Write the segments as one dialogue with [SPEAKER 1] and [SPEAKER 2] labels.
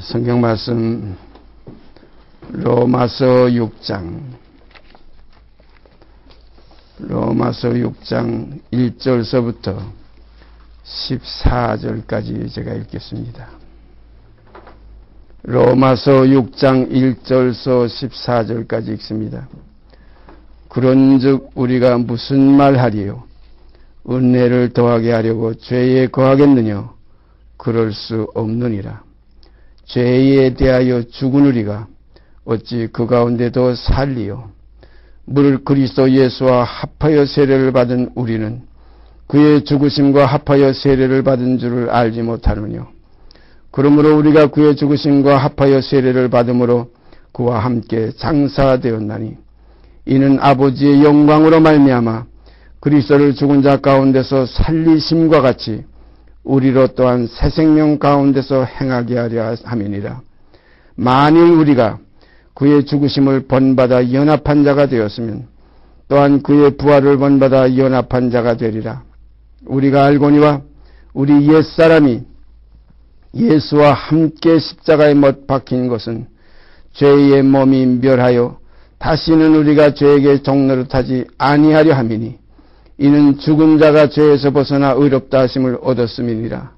[SPEAKER 1] 성경 말씀 로마서 6장 1절서부터 14절까지 제가 읽겠습니다. 로마서 6장 1절서 14절까지 읽습니다. 그런즉 우리가 무슨 말하리요? 은혜를 더하게 하려고 죄에 거하겠느냐? 그럴 수 없느니라. 죄에 대하여 죽은 우리가 어찌 그 가운데도 살리요? 물 그리스도 예수와 합하여 세례를 받은 우리는 그의 죽으심과 합하여 세례를 받은 줄을 알지 못하느뇨? 그러므로 우리가 그의 죽으심과 합하여 세례를 받음으로 그와 함께 장사되었나니 이는 아버지의 영광으로 말미암아 그리스도를 죽은 자 가운데서 살리심과 같이 우리로 또한 새 생명 가운데서 행하게 하려 함이니라. 만일 우리가 그의 죽으심을 본받아 연합한 자가 되었으면 또한 그의 부활을 본받아 연합한 자가 되리라. 우리가 알거니와 우리 옛사람이 예수와 함께 십자가에 못 박힌 것은 죄의 몸이 멸하여 다시는 우리가 죄에게 종노릇하지 아니하려 함이니 이는 죽은 자가 죄에서 벗어나 의롭다 하심을 얻었음이니라.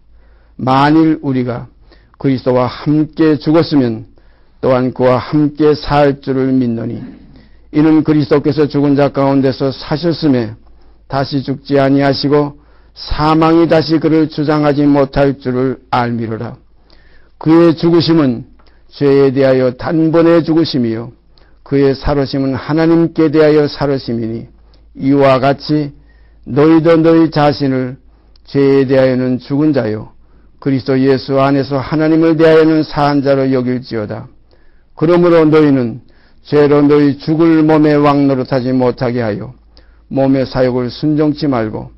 [SPEAKER 1] 만일 우리가 그리스도와 함께 죽었으면 또한 그와 함께 살 줄을 믿노니 이는 그리스도께서 죽은 자 가운데서 사셨음에 다시 죽지 아니하시고 사망이 다시 그를 주장하지 못할 줄을 알미로라. 그의 죽으심은 죄에 대하여 단번에 죽으심이요 그의 살으심은 하나님께 대하여 살으심이니 이와 같이 너희도 너희 자신을 죄에 대하여는 죽은 자요 그리스도 예수 안에서 하나님을 대하여는 산 자로 여길지어다. 그러므로 너희는 죄로 너희 죽을 몸에 왕노릇하지 못하게 하여 몸의 사욕을 순종치 말고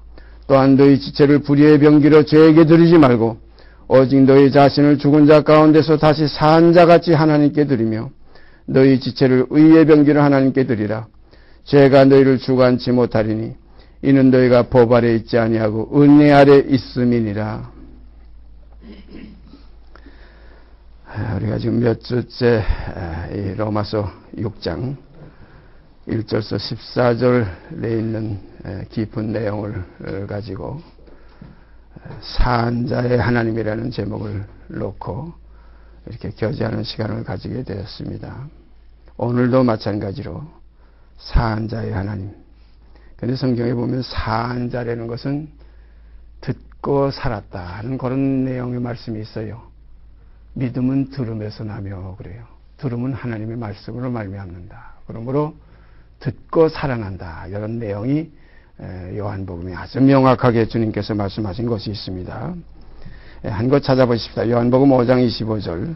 [SPEAKER 1] 또한 너희 지체를 불의의 병기로 죄에게 드리지 말고 오직 너희 자신을 죽은 자 가운데서 다시 산 자같이 하나님께 드리며 너희 지체를 의의 병기로 하나님께 드리라. 죄가 너희를 주관치 못하리니 이는 너희가 법 아래 있지 아니하고 은혜 아래 있음이니라. 우리가 지금 몇 주째 이 로마서 6장 1절서 14절에 있는 깊은 내용을 가지고 산자의 하나님이라는 제목을 놓고 이렇게 교제하는 시간을 가지게 되었습니다. 오늘도 마찬가지로 산자의 하나님. 그런데 성경에 보면 산자라는 것은 듣고 살았다 하는 그런 내용의 말씀이 있어요. 믿음은 들음에서 나며 그래요. 들음은 하나님의 말씀으로 말미암는다. 그러므로 듣고 살아난다. 이런 내용이 요한복음에 아주 명확하게 주님께서 말씀하신 것이 있습니다. 한 것 찾아보십시다. 요한복음 5장 25절.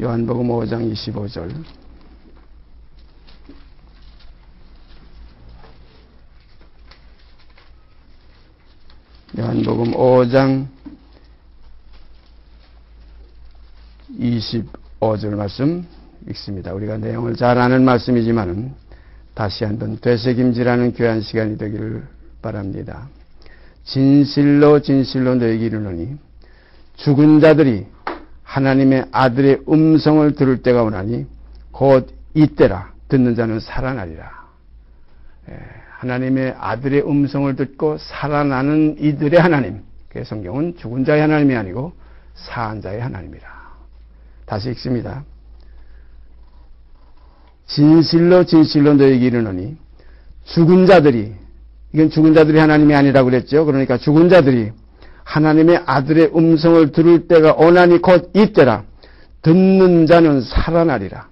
[SPEAKER 1] 요한복음 5장 25절. 요한복음 5장 25절 말씀 읽습니다. 우리가 내용을 잘 아는 말씀이지만은 다시 한번 되새김질하는 귀한 시간이 되기를 바랍니다. 진실로 진실로 너희에게 이르노니 죽은 자들이 하나님의 아들의 음성을 들을 때가 오나니 곧 이때라. 듣는 자는 살아나리라. 하나님의 아들의 음성을 듣고 살아나는 이들의 하나님. 그 성경은 죽은 자의 하나님이 아니고 사한 자의 하나님이라. 다시 읽습니다. 진실로 진실로 너희에게 이르노니 죽은 자들이, 이건 죽은 자들이 하나님이 아니라고 그랬죠. 그러니까 죽은 자들이 하나님의 아들의 음성을 들을 때가 오나니 곧 이때라. 듣는 자는 살아나리라.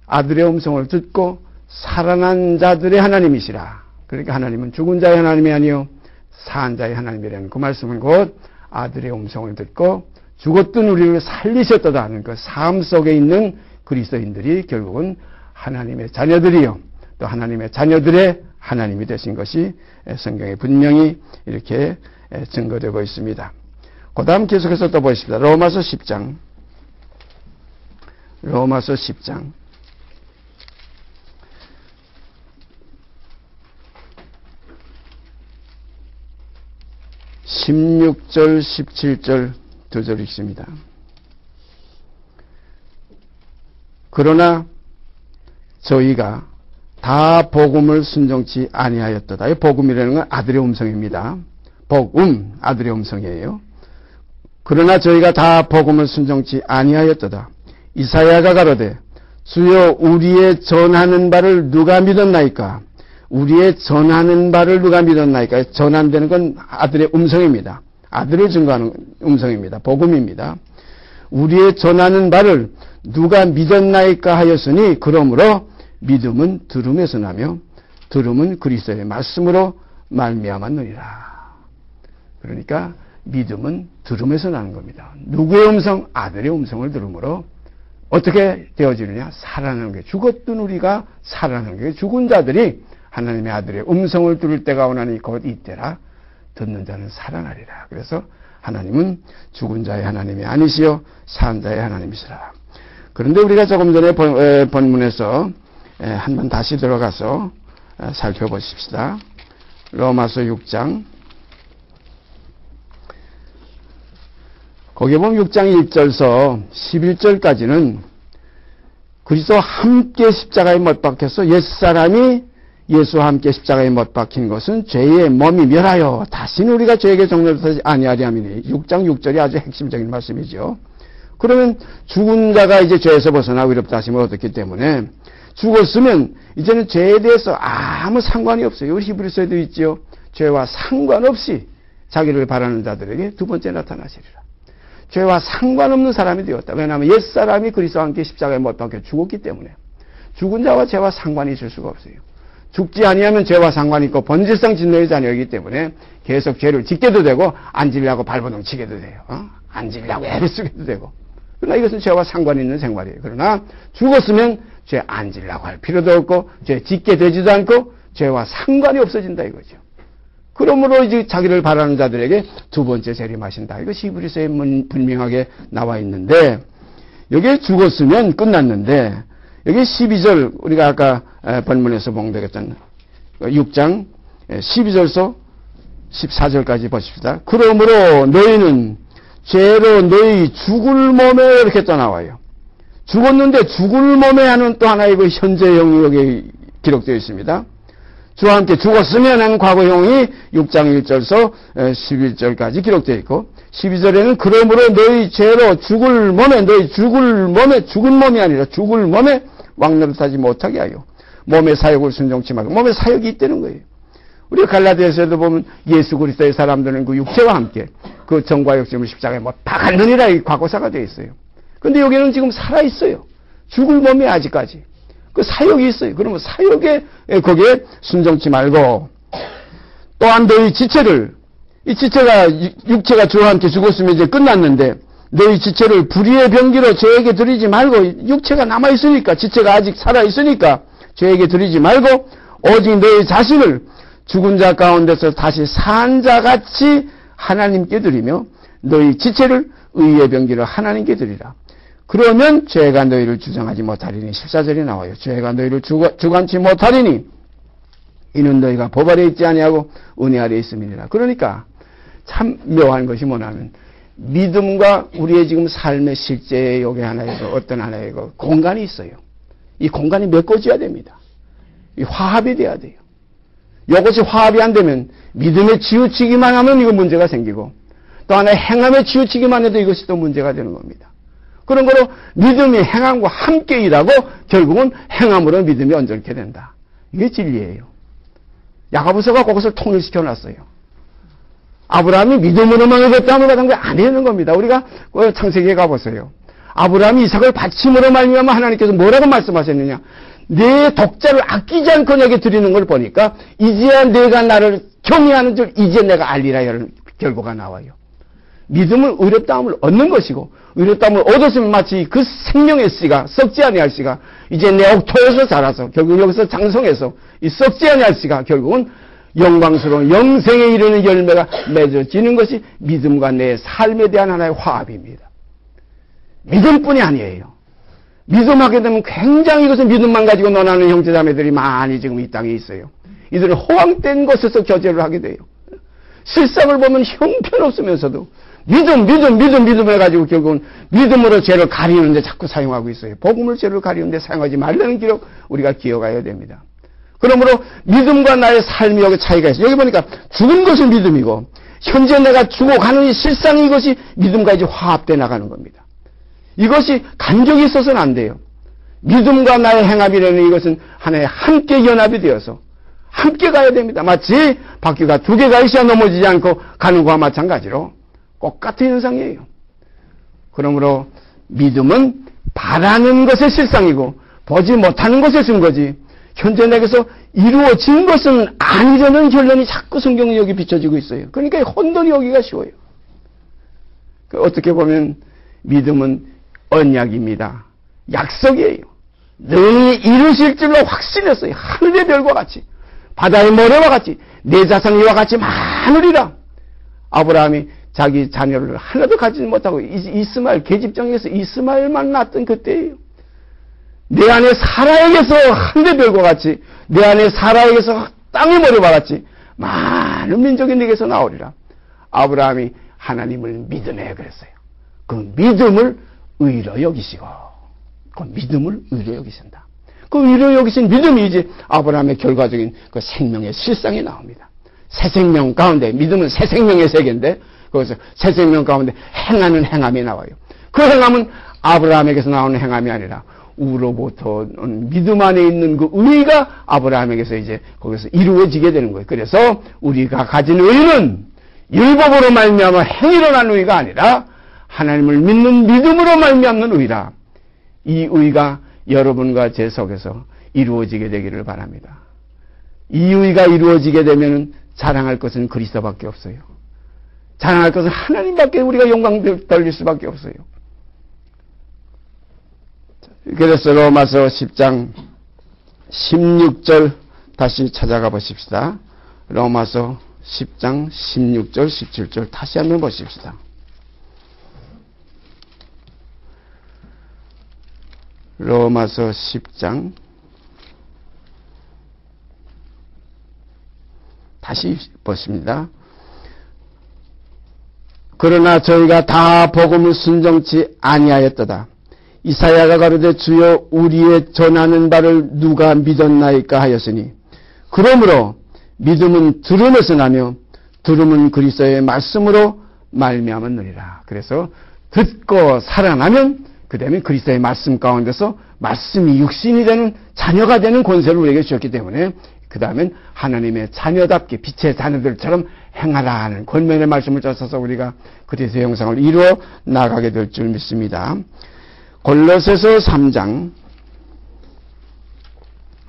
[SPEAKER 1] 아들의 음성을 듣고 살아난 자들의 하나님이시라. 그러니까 하나님은 죽은 자의 하나님이 아니요 산 자의 하나님이라는 그 말씀은 곧 아들의 음성을 듣고 죽었던 우리를 살리셨다다 하는 그 삶 속에 있는 그리스도인들이 결국은 하나님의 자녀들이요 또 하나님의 자녀들의 하나님이 되신 것이 성경에 분명히 이렇게 증거되고 있습니다. 그 다음 계속해서 또 보십시다. 로마서 10장 16절 17절 두 절 읽습니다. 그러나 저희가 다 복음을 순종치 아니하였도다. 이 복음이라는 건 아들의 음성입니다. 복음, 아들의 음성이에요. 그러나 저희가 다 복음을 순종치 아니하였도다. 이사야가 가로되 주여 우리의 전하는 바를 누가 믿었나이까? 우리의 전하는 바를 누가 믿었나이까? 전한다는 건 아들의 음성입니다. 아들을 증거하는 음성입니다. 복음입니다. 우리의 전하는 바를 누가 믿었나이까 하였으니 그러므로 믿음은 들음에서 나며 들음은 그리스도의 말씀으로 말미암았느니라. 그러니까 믿음은 들음에서 나는 겁니다. 누구의 음성? 아들의 음성을 들음으로 어떻게 되어지느냐? 살아나는 게, 죽었던 우리가 살아나는 게, 죽은 자들이 하나님의 아들의 음성을 들을 때가 오나니 곧 이때라. 듣는 자는 살아나리라. 그래서 하나님은 죽은 자의 하나님이 아니시요 산 자의 하나님이시라. 그런데 우리가 조금 전에 본문에서 한번 다시 들어가서 살펴보십시다. 로마서 6장. 거기에 보면 6장 1절서 11절까지는 그리스도와 함께 십자가에 못 박혀서 옛사람이 예수와 함께 십자가에 못 박힌 것은 죄의 몸이 멸하여 다시는 우리가 죄에게 종노릇하지 아니하리 함이니 6장 6절이 아주 핵심적인 말씀이죠. 그러면 죽은 자가 이제 죄에서 벗어나 의롭다 하심을 얻었기 때문에 죽었으면 이제는 죄에 대해서 아무 상관이 없어요. 우리 히브리서에도 있지요. 죄와 상관없이 자기를 바라는 자들에게 두 번째 나타나시리라. 죄와 상관없는 사람이 되었다. 왜냐하면 옛사람이 그리스도와 함께 십자가에 못 박혀 죽었기 때문에 죽은 자와 죄와 상관이 있을 수가 없어요. 죽지 아니하면 죄와 상관이 있고 본질상 진노의 자녀이기 때문에 계속 죄를 짓게도 되고 안 지려고 발버둥 치게도 돼요. 안 지려고 애를 쓰게도 되고. 그러나 이것은 죄와 상관이 있는 생활이에요. 그러나 죽었으면 죄 안 지려고 할 필요도 없고 죄 짓게 되지도 않고 죄와 상관이 없어진다 이거죠. 그러므로 이제 자기를 바라는 자들에게 두 번째 재림하신다. 이것이 히브리서에 분명하게 나와 있는데 여기에 죽었으면 끝났는데 여기 12절 우리가 아까 본문에서 봉독했던 6장 12절서 14절까지 보십시다. 그러므로 너희는 죄로 너희 죽을 몸에 이렇게 또 나와요. 죽었는데 죽을 몸에 하는 또 하나의 그 현재형이 여기 기록되어 있습니다. 주와 함께 죽었으면 하는 과거형이 6장 1절서 11절까지 기록되어 있고 12절에는 그러므로 너희 죄로 죽을 몸에 너희 죽을 몸에 죽은 몸이 아니라 죽을 몸에 왕노릇하지 못하게 하여 몸의 사욕을 순종치 말고 몸의 사욕이 있다는 거예요. 우리가 갈라디아서에도 보면 예수 그리스도의 사람들은 그 육체와 함께 그 정과 욕심을 십자가에 못 박았느니라 이 과거사가 되어 있어요. 그런데 여기는 지금 살아 있어요. 죽을 몸이 아직까지 그 사욕이 있어요. 그러면 사욕에 거기에 순종치 말고 또한 너희 지체를 이 지체가 육체가 주와 함께 죽었으면 이제 끝났는데 너희 지체를 불의의 병기로 죄에게 드리지 말고 육체가 남아 있으니까 지체가 아직 살아 있으니까 죄에게 드리지 말고 오직 너희 자신을 죽은 자 가운데서 다시 산 자같이 하나님께 드리며 너희 지체를 의의 병기로 하나님께 드리라. 그러면 죄가 너희를 주장하지 못하리니 14절이 나와요. 죄가 너희를 주관치 못하리니 이는 너희가 법 아래 있지 아니하고 은혜 아래 있음이니라. 그러니까 참 묘한 것이 뭐냐면 믿음과 우리의 지금 삶의 실제의 여기 하나의 어떤 하나의 공간이 있어요. 이 공간이 메꿔져야 됩니다. 이 화합이 돼야 돼요. 이것이 화합이 안 되면 믿음에 치우치기만 하면 이거 문제가 생기고 또 하나 행함에 치우치기만 해도 이것이 또 문제가 되는 겁니다. 그런 거로 믿음이 행함과 함께 일하고 결국은 행함으로 믿음이 얹게 된다. 이게 진리예요. 야고보서가 그것을 통일시켜 놨어요. 아브라함이 믿음으로만 얻었다함을 받은 게 아니라는 겁니다. 우리가 창세기에 가보세요. 아브라함이 이삭을 바침으로 말미암아 하나님께서 뭐라고 말씀하셨느냐. 내 독자를 아끼지 않고 내게 드리는 걸 보니까 이제야 내가 나를 경외하는 줄 이제 내가 알리라 이런 결과가 나와요. 믿음을 의롭다함을 얻는 것이고 의롭다함을 얻었으면 마치 그 생명의 씨가 썩지 아니할 씨가 이제 내 옥토에서 자라서 결국 여기서 장성해서 이 썩지 아니할 씨가 결국은 영광스러운 영생에 이르는 열매가 맺어지는 것이 믿음과 내 삶에 대한 하나의 화합입니다. 믿음뿐이 아니에요. 믿음하게 되면 굉장히 이것을 믿음만 가지고 논하는 형제자매들이 많이 지금 이 땅에 있어요. 이들은 허황된 것에서 교제를 하게 돼요. 실상을 보면 형편없으면서도 믿음 해가지고 결국은 믿음으로 죄를 가리는데 자꾸 사용하고 있어요. 복음을 죄를 가리는데 사용하지 말라는 기록 우리가 기억해야 됩니다. 그러므로 믿음과 나의 삶이 여기 차이가 있어요. 여기 보니까 죽은 것은 믿음이고 현재 내가 죽어가는 이 실상 이것이 믿음과 이제 화합돼 나가는 겁니다. 이것이 간격이 있어서는 안 돼요. 믿음과 나의 행함이라는 이것은 하나의 함께 연합이 되어서 함께 가야 됩니다. 마치 바퀴가 두 개가 있어야 넘어지지 않고 가는 것과 마찬가지로 똑같은 현상이에요. 그러므로 믿음은 바라는 것의 실상이고 보지 못하는 것의 증거지 현재 내게서 이루어진 것은 아니라는 결론이 자꾸 성경에 여기 비춰지고 있어요. 그러니까 혼돈이 오기가 쉬워요. 어떻게 보면 믿음은 언약입니다. 약속이에요. 너희 이루실 줄로 확신했어요. 하늘의 별과 같이 바다의 모래와 같이 내 자손 이와 같이 많으리라. 아브라함이 자기 자녀를 하나도 가지지 못하고 이스마엘 계집장에서 이스마엘만 낳았던 그때예요. 내 안에 사라에게서 하늘의 별과 같이 내 안에 사라에게서 땅의 모래와 같이 많은 민족이 내게서 나오리라. 아브라함이 하나님을 믿으네 그랬어요. 그 믿음을 의로 여기시고 그 믿음을 의로 여기신다. 그 의로 여기신 믿음이 이제 아브라함의 결과적인 그 생명의 실상이 나옵니다. 새 생명 가운데 믿음은 새 생명의 세계인데 거기서 새 생명 가운데 행하는 행함이 나와요. 그 행함은 아브라함에게서 나오는 행함이 아니라 우로부터 믿음 안에 있는 그 의가 아브라함에게서 이제 거기서 이루어지게 되는 거예요. 그래서 우리가 가진 의는 율법으로 말미암아 행위로 난 의가 아니라 하나님을 믿는 믿음으로 말미암는 의라. 이 의가 여러분과 제 속에서 이루어지게 되기를 바랍니다. 이 의가 이루어지게 되면 자랑할 것은 그리스도밖에 없어요. 자랑할 것은 하나님밖에 우리가 영광 돌릴 수밖에 없어요. 그래서 로마서 10장 16절 다시 찾아가 보십시다. 로마서 10장 16절 17절 다시 한번 보십시다. 로마서 10장 다시 보십니다. 그러나 저희가 다 복음을 순종치 아니하였도다. 이사야가 가로되 주여 우리의 전하는 바를 누가 믿었나이까 하였으니 그러므로 믿음은 들음에서 나며 들음은 그리스도의 말씀으로 말미암았느니라. 그래서 듣고 살아나면 그 다음에 그리스도의 말씀 가운데서 말씀이 육신이 되는 자녀가 되는 권세를 우리에게 주셨기 때문에 그 다음엔 하나님의 자녀답게 빛의 자녀들처럼 행하라 하는 권면의 말씀을 쫓아서 우리가 그리스도의 형상을 이루어 나가게 될 줄 믿습니다. 골로새서 3장,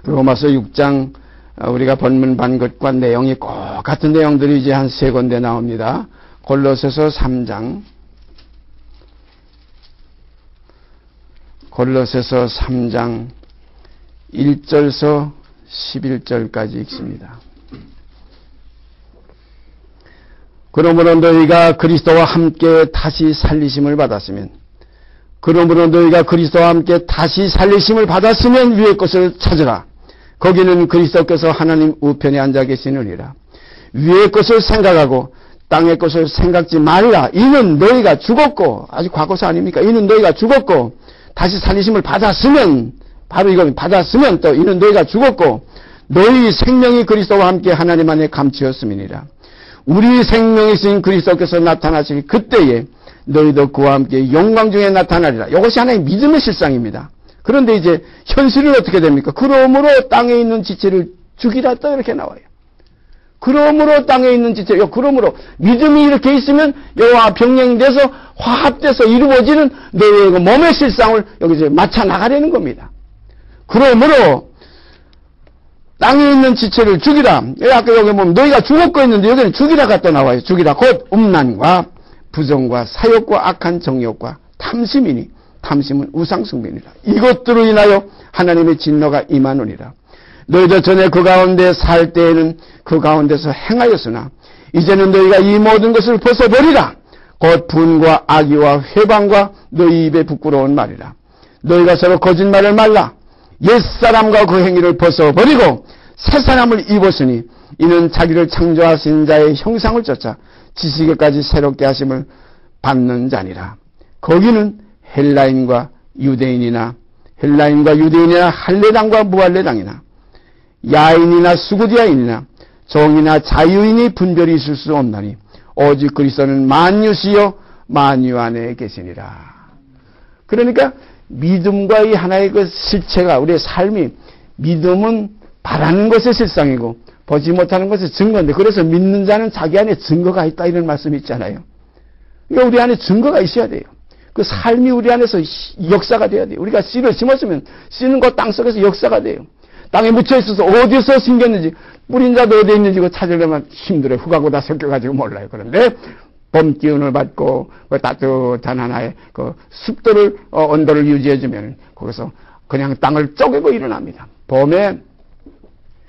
[SPEAKER 1] 로마서 6장 우리가 본문 반 것과 내용이 꼭 같은 내용들이 이제 한 세 군데 나옵니다. 골로새서 3장, 골로새서 3장 1절서 11절까지 읽습니다. 그러므로 너희가 그리스도와 함께 다시 살리심을 받았으면 위의 것을 찾으라. 거기는 그리스도께서 하나님 우편에 앉아 계시느니라. 위의 것을 생각하고 땅의 것을 생각지 말라. 이는 너희가 죽었고, 아직 과거사 아닙니까? 이는 너희가 죽었고 다시 살리심을 받았으면, 바로 이건 받았으면 또 이는 너희가 죽었고 너희 생명이 그리스도와 함께 하나님 안에 감추었음이니라. 우리 생명이신 그리스도께서 나타나실 그때에 너희도 그와 함께 영광 중에 나타나리라. 이것이 하나의 믿음의 실상입니다. 그런데 이제 현실은 어떻게 됩니까? 그러므로 땅에 있는 지체를 죽이라 또 이렇게 나와요. 그러므로 땅에 있는 지체, 그러므로 믿음이 이렇게 있으면 여호와 병행돼서 화합돼서 이루어지는 너희의 몸의 실상을 여기서 맞춰 나가려는 겁니다. 그러므로 땅에 있는 지체를 죽이라. 아까 여기 보면 너희가 죽었고 있는데 여기는 죽이라가 또 나와요. 죽이라 곧 음란과 부정과 사욕과 악한 정욕과 탐심이니 탐심은 우상숭배니라. 이것들로 인하여 하나님의 진노가 임하노니라. 너희도 전에 그 가운데 살 때에는 그 가운데서 행하였으나 이제는 너희가 이 모든 것을 벗어버리라. 곧 분과 악의와 회방과 너희 입에 부끄러운 말이라. 너희가 서로 거짓말을 말라. 옛사람과 그 행위를 벗어버리고 새 사람을 입었으니 이는 자기를 창조하신 자의 형상을 쫓아 지식에까지 새롭게 하심을 받는 자니라. 거기는 헬라인과 유대인이나 할례당과 무할례당이나 야인이나 수구디아인이나 종이나 자유인이 분별이 있을 수 없나니 오직 그리스도는 만유시요 만유 안에 계시니라. 그러니까 믿음과 이 하나의 그 실체가 우리의 삶이, 믿음은 바라는 것의 실상이고 보지 못하는 것의 증거인데, 그래서 믿는 자는 자기 안에 증거가 있다 이런 말씀이 있잖아요. 그러니까 우리 안에 증거가 있어야 돼요. 그 삶이 우리 안에서 역사가 돼야 돼요. 우리가 씨를 심었으면 씨는 그 땅 속에서 역사가 돼요. 땅에 묻혀 있어서 어디서 심겼는지, 뿌린 자도 어디에 있는지 그거 찾으려면 힘들어요. 흙하고 다 섞여가지고 몰라요. 그런데 봄 기운을 받고 그 따뜻한 하나의 그 습도를 온도를 유지해주면 거기서 그냥 땅을 쪼개고 일어납니다. 봄에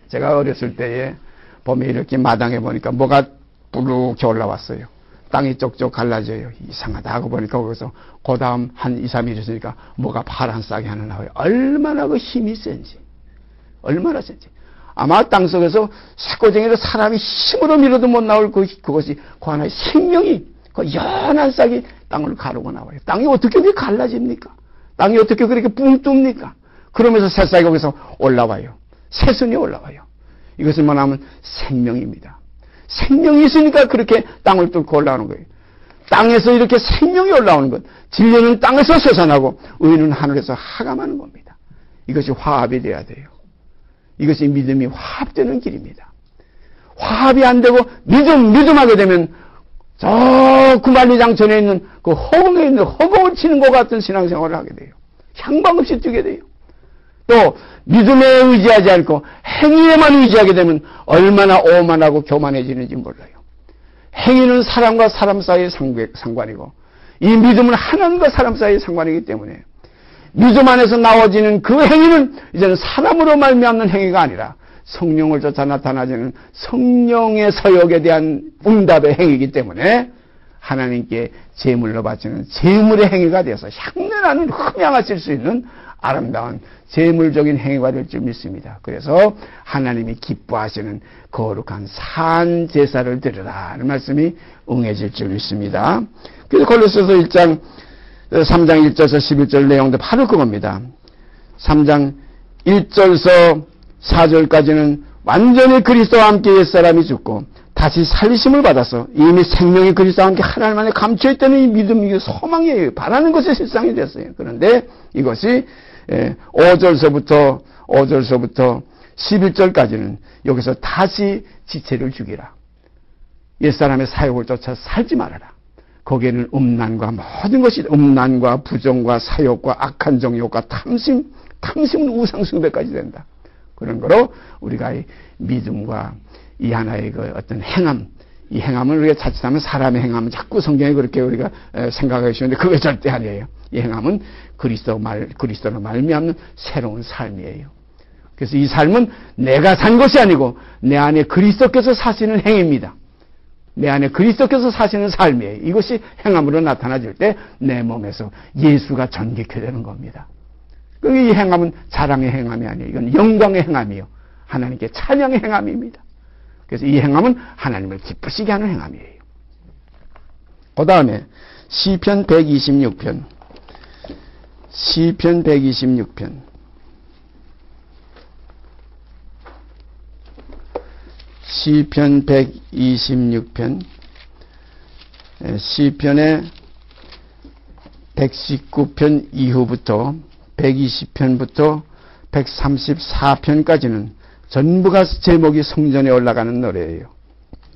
[SPEAKER 1] 제가 어렸을 때에 봄에 이렇게 마당에 보니까 뭐가 부르게 올라왔어요. 땅이 쪽쪽 갈라져요. 이상하다 하고 보니까 거기서 그 다음 한 2, 3일 있으니까 뭐가 파란색이 하나 나와요. 얼마나 그 힘이 센지. 얼마나 센지. 아마 땅속에서 쇠고쟁이로 사람이 힘으로 밀어도 못 나올 그것이 그 하나의 생명이, 그 연한 싹이 땅을 가르고 나와요. 땅이 어떻게 그렇게 갈라집니까? 땅이 어떻게 그렇게 붕 뜹니까? 그러면서 새싹이 거기서 올라와요. 새순이 올라와요. 이것은 뭐냐면 생명입니다. 생명이 있으니까 그렇게 땅을 뚫고 올라오는 거예요. 땅에서 이렇게 생명이 올라오는 것. 진리는 땅에서 솟아나고 의는 하늘에서 하감하는 겁니다. 이것이 화합이 돼야 돼요. 이것이 믿음이 화합되는 길입니다. 화합이 안 되고 믿음하게 되면 저 구만리장천에 있는 그 허공에 있는 허공을 치는 것 같은 신앙생활을 하게 돼요. 향방 없이 뛰게 돼요. 또 믿음에 의지하지 않고 행위에만 의지하게 되면 얼마나 오만하고 교만해지는지 몰라요. 행위는 사람과 사람 사이의 상관이고 이 믿음은 하나님과 사람 사이의 상관이기 때문에 믿음 안에서 나와지는 그 행위는 이제는 사람으로 말미암는 행위가 아니라 성령을 쫓아 나타나지는 성령의 서역에 대한 응답의 행위이기 때문에 하나님께 제물로 바치는 제물의 행위가 되어서 향내나는 흠양하실 수 있는 아름다운 제물적인 행위가 될 줄 믿습니다. 그래서 하나님이 기뻐하시는 거룩한 산 제사를 드리라 하는 말씀이 응해질 줄 믿습니다. 그래서 골로새서 1장 3장 1절에서 11절 내용도 바로 그겁니다. 3장 1절에서 4절까지는 완전히 그리스도와 함께 옛사람이 죽고 다시 살리심을 받아서 이미 생명이 그리스도와 함께 하나님 안에 감춰있다는 이 믿음이 소망이에요. 바라는 것이 실상이 됐어요. 그런데 이것이 5절서부터 11절까지는 여기서 다시 지체를 죽이라. 옛사람의 사욕을 쫓아 살지 말아라. 거기에는 음란과 모든 것이 음란과 부정과 사욕과 악한 정욕과 탐심은 우상숭배까지 된다. 그런 거로 우리가 이 믿음과 이 하나의 그 어떤 행함, 이 행함을 우리가 자칫하면 사람의 행함은 자꾸 성경에 그렇게 우리가 생각하기 쉬운데 그게 절대 아니에요. 이 행함은 그리스도로 말미암는 새로운 삶이에요. 그래서 이 삶은 내가 산 것이 아니고 내 안에 그리스도께서 사시는 행입니다. 내 안에 그리스도께서 사시는 삶이에요. 이것이 행함으로 나타나질 때 내 몸에서 예수가 전개케 되는 겁니다. 이 행함은 자랑의 행함이 아니에요. 이건 영광의 행함이요. 하나님께 찬양의 행함입니다. 그래서 이 행함은 하나님을 기쁘시게 하는 행함이에요. 그 다음에 시편 126편. 시편 126편. 시편 126편. 시편의 119편 이후부터 120편부터 134편까지는 전부가 제목이 성전에 올라가는 노래예요.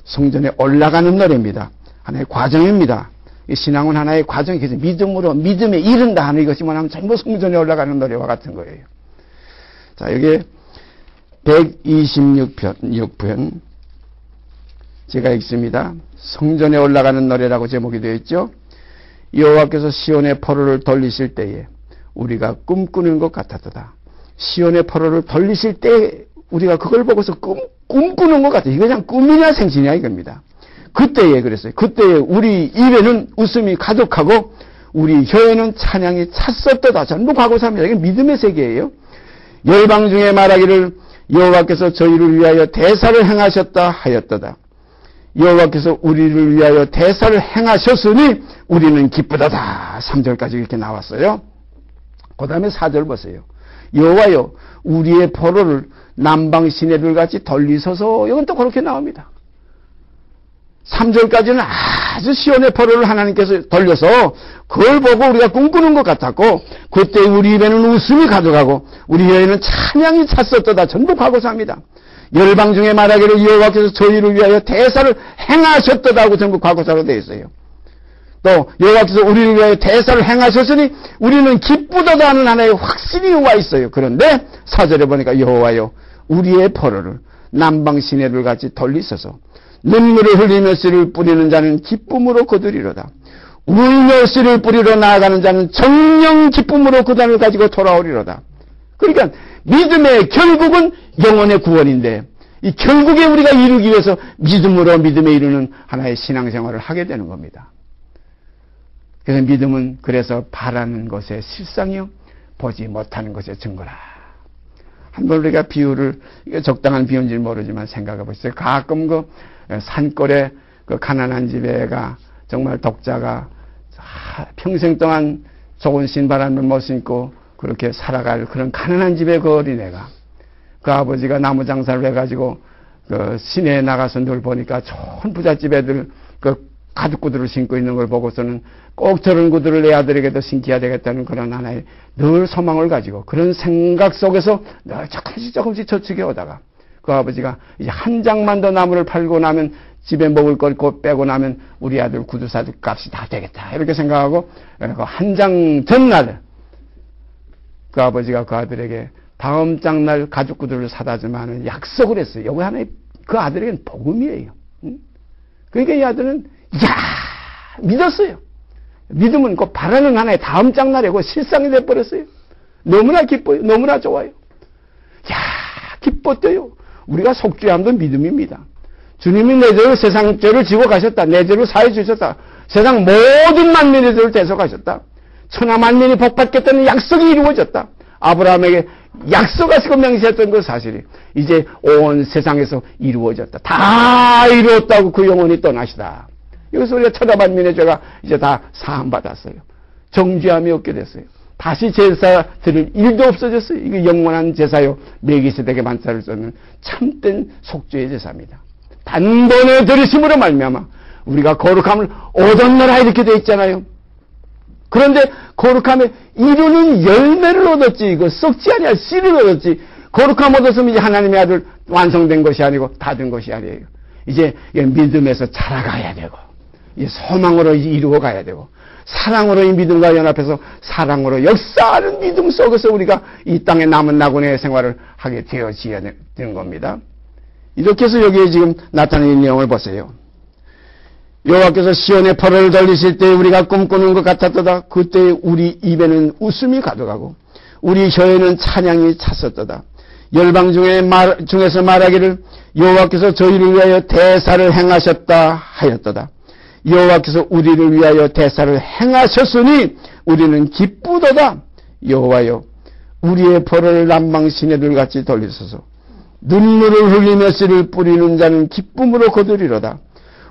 [SPEAKER 1] 성전에 올라가는 노래입니다. 하나의 과정입니다. 이 신앙은 하나의 과정이 그래서 믿음으로 믿음에 이른다 하는 이것이 뭐냐면 전부 성전에 올라가는 노래와 같은 거예요. 자, 여기 126편 제가 읽습니다. 성전에 올라가는 노래라고 제목이 되어 있죠. 여호와께서 시온의 포로를 돌리실 때에 우리가 꿈꾸는 것 같았도다. 시온의 포로를 돌리실 때 우리가 그걸 보고서 꿈꾸는 것 같아요. 이거 그냥 꿈이냐 생신이냐 이겁니다. 그때에 그랬어요. 그때에 우리 입에는 웃음이 가득하고 우리 혀에는 찬양이 찼었도다. 전부 과거사입니다. 이게 믿음의 세계예요. 열방 중에 말하기를 여호와께서 저희를 위하여 대사를 행하셨다 하였도다. 여호와께서 우리를 위하여 대사를 행하셨으니 우리는 기쁘다다. 3절까지 이렇게 나왔어요. 그 다음에 4절 보세요. 여호와여 우리의 포로를 남방 시내들같이 돌리소서. 이건 또 그렇게 나옵니다. 3절까지는 아주 시온의 포로를 하나님께서 돌려서 그걸 보고 우리가 꿈꾸는 것 같았고, 그때 우리 입에는 웃음이 가져가고 우리 혀에는 찬양이 찼었도다. 전부 과거사입니다. 열방 중에 말하기를 여호와께서 저희를 위하여 대사를 행하셨도다 하고 전부 과거사로 되어 있어요. 또 여호와께서 우리를 위하여 대사를 행하셨으니 우리는 기쁘도다 하는 하나의 확신이 와 있어요. 그런데 4절에 보니까 여호와여 우리의 포로를 남방 시내들같이 돌리소서. 눈물을 흘리며 씨를 뿌리는 자는 기쁨으로 거두리로다. 울며 씨를 뿌리러 나아가는 자는 정령 기쁨으로 그 단을 가지고 돌아오리로다. 그러니까 믿음의 결국은 영혼의 구원인데, 이 결국에 우리가 이루기 위해서 믿음으로 믿음에 이르는 하나의 신앙생활을 하게 되는 겁니다. 그래서 믿음은 그래서 바라는 것의 실상이요 보지 못하는 것의 증거라. 한번 우리가 비유를, 이게 적당한 비유인지 모르지만 생각해 보세요. 가끔 그 산골에 그 가난한 집에가 정말 독자가 평생 동안 좋은 신발을 못 신고 그렇게 살아갈 그런 가난한 집의 그 어린애가, 그 아버지가 나무 장사를 해가지고 그 시내에 나가서 늘 보니까 좋은 부잣집 애들 그 가죽 구두를 신고 있는 걸 보고서는 꼭 저런 구두를 내 아들에게도 신겨야 되겠다는 그런 하나의 늘 소망을 가지고 그런 생각 속에서 늘 조금씩 저축해 오다가 그 아버지가 이제 한 장만 더 나무를 팔고 나면 집에 먹을 걸 곧 빼고 나면 우리 아들 구두 사줄 값이 다 되겠다 이렇게 생각하고 그 한 장 전날 그 아버지가 그 아들에게 다음 장날 가죽 구두를 사다 주면 약속을 했어요. 이거 하나의 그 아들에게는 복음이에요. 그러니까 이 아들은 믿었어요. 믿음은 그 바라는 하나의 다음 장날에 그 실상이 돼버렸어요. 너무나 기뻐요. 너무나 좋아요. 기뻤대요. 우리가 속죄함도 믿음입니다. 주님이 내 죄를 세상 죄를 지고 가셨다. 내 죄를 사해 주셨다. 세상 모든 만민의 죄를 대속하셨다. 천하 만민이 복받겠다는 약속이 이루어졌다. 아브라함에게 약속하시고 명시했던 그 사실이 이제 온 세상에서 이루어졌다. 다 이루었다고 그 영혼이 떠나시다. 여기서 우리가 천하 만민의 죄가 이제 다 사함받았어요. 정죄함이 없게 됐어요. 다시 제사 드릴 일도 없어졌어요. 이게 영원한 제사요 멜기세덱의 만사를 쫓는 참된 속죄의 제사입니다. 단번에 들으심으로 말미암아 우리가 거룩함을 얻었노라 이렇게 되어 있잖아요. 그런데 거룩함에 이루는 열매를 얻었지, 이거 썩지 아니할 씨를 얻었지, 거룩함 얻었으면 이제 하나님의 아들 완성된 것이 아니고 다 된 것이 아니에요. 이제 믿음에서 자라가야 되고, 이제 소망으로 이루어 가야 되고, 사랑으로 이 믿음과 연합해서 사랑으로 역사하는 믿음 속에서 우리가 이 땅에 남은 나군의 생활을 하게 되어져야 되는 겁니다. 이렇게 해서 여기에 지금 나타나는 내용을 보세요. 여호와께서 시온의 포로를 돌리실 때 우리가 꿈꾸는 것 같았도다. 그때 우리 입에는 웃음이 가득하고 우리 혀에는 찬양이 찼었도다. 열방 중에서 말하기를 여호와께서 저희를 위하여 대사를 행하셨다 하였도다. 여호와께서 우리를 위하여 대사를 행하셨으니 우리는 기쁘도다. 여호와여 우리의 포로를 남방 시내들같이 돌리소서. 눈물을 흘리며 씨를 뿌리는 자는 기쁨으로 거두리로다.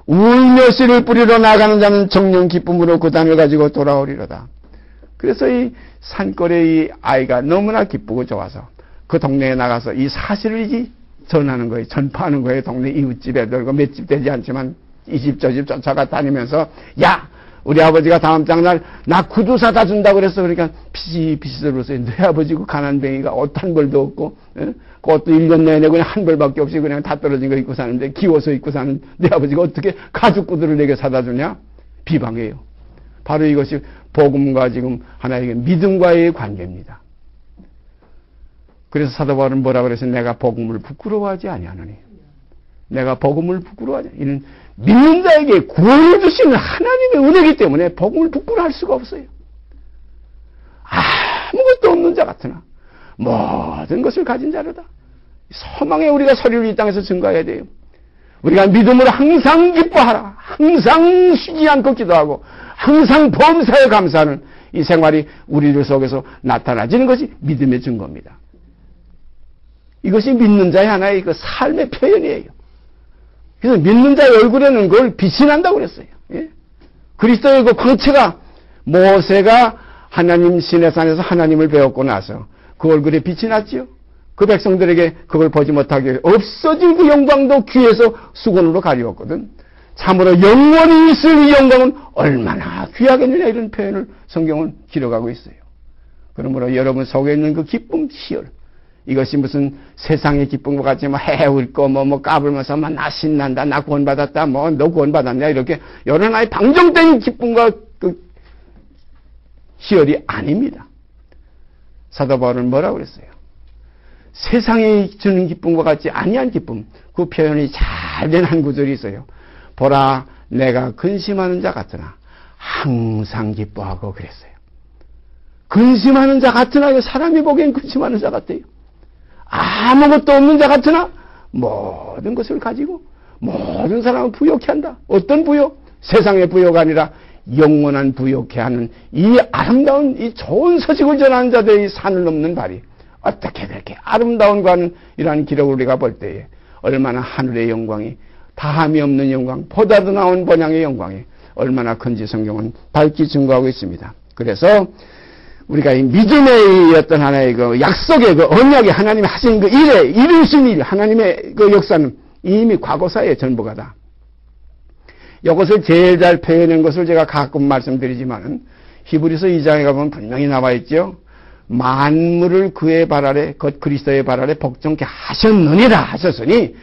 [SPEAKER 1] 울며 씨를 뿌리러 나가는 자는 정령 기쁨으로 그 단을 가지고 돌아오리로다. 그래서 이 산골의 이 아이가 너무나 기쁘고 좋아서 그 동네에 나가서 이 사실을 이제 전하는 거예요. 전파하는 거예요. 동네 이웃집 애들, 몇 집 되지 않지만 이 집 저 집 쫓아가 다니면서 야! 우리 아버지가 다음 장날 나 구두 사다 준다고 그랬어. 그러니까 피시피시들어서 너희 아버지 그 가난뱅이가 옷 한 벌도 없고 그것도 1년 내내 그냥 한 벌밖에 없이 그냥 다 떨어진 거 입고 사는데 기워서 입고 사는 내 아버지가 어떻게 가죽 구두를 내게 사다 주냐? 비방해요. 바로 이것이 복음과 지금 하나의 믿음과의 관계입니다. 그래서 사도 바울은 뭐라 그래서 내가 복음을 부끄러워하지 아니하노니. 내가 복음을 부끄러워하지. 이는 믿는 자에게 구원을 주시는 하나님의 은혜이기 때문에 복음을 부끄러워할 수가 없어요. 아무것도 없는 자 같으나 모든 것을 가진 자로다. 소망에 우리가 서리를 이 땅에서 증거해야 돼요. 우리가 믿음으로 항상 기뻐하라. 항상 쉬지 않고 기도하고 항상 범사에 감사하는 이 생활이 우리들 속에서 나타나지는 것이 믿음의 증거입니다. 이것이 믿는 자의 하나의 그 삶의 표현이에요. 그래서 믿는 자의 얼굴에는 그걸 빛이 난다고 그랬어요. 예? 그리스도의 그 광채가 모세가 하나님 시내산에서 하나님을 배웠고 나서 그 얼굴에 빛이 났지요. 그 백성들에게 그걸 보지 못하게 없어질 그 영광도 귀에서 수건으로 가리웠거든. 참으로 영원히 있을 이 영광은 얼마나 귀하겠느냐 이런 표현을 성경은 기록하고 있어요. 그러므로 여러분 속에 있는 그 기쁨, 희열, 이것이 무슨 세상의 기쁨과 같이 뭐 해울거 까불면서 나 신난다, 나 구원받았다, 너 구원받았냐 이렇게 여러 나의 방정된 기쁨과 그 희열이 아닙니다. 사도 바울은 뭐라고 그랬어요? 세상이 주는 기쁨과 같이 아니한 기쁨, 그 표현이 잘 된 한 구절이 있어요. 보라, 내가 근심하는 자 같으나 항상 기뻐하고 그랬어요. 근심하는 자 같으나 사람이 보기엔 근심하는 자 같아요. 아무것도 없는 자 같으나 모든 것을 가지고 모든 사람을 부욕해 한다. 어떤 부욕? 세상의 부욕 아니라 영원한 부욕해 하는 이 아름다운 이 좋은 소식을 전하는 자들의 산을 넘는 발이 어떻게 그렇게 아름다운가 하는 이러한 기록을 우리가 볼 때에 얼마나 하늘의 영광이 다함이 없는 영광, 보다도 나온 번양의 영광이 얼마나 큰지 성경은 밝히 증거하고 있습니다. 그래서 우리가 이 믿음의 어떤 하나의 그 약속의 그 언약이 하나님이 하신 그 일에 이루신 일, 하나님의 그 역사는 이미 과거사의 전부가다. 이것을 제일 잘 표현한 것을 제가 가끔 말씀드리지만은 히브리서 2장에 가보면 분명히 나와 있죠. 만물을 그의 발 아래, 곧 그리스도의 발 아래 복종케 하셨느니라 하셨으니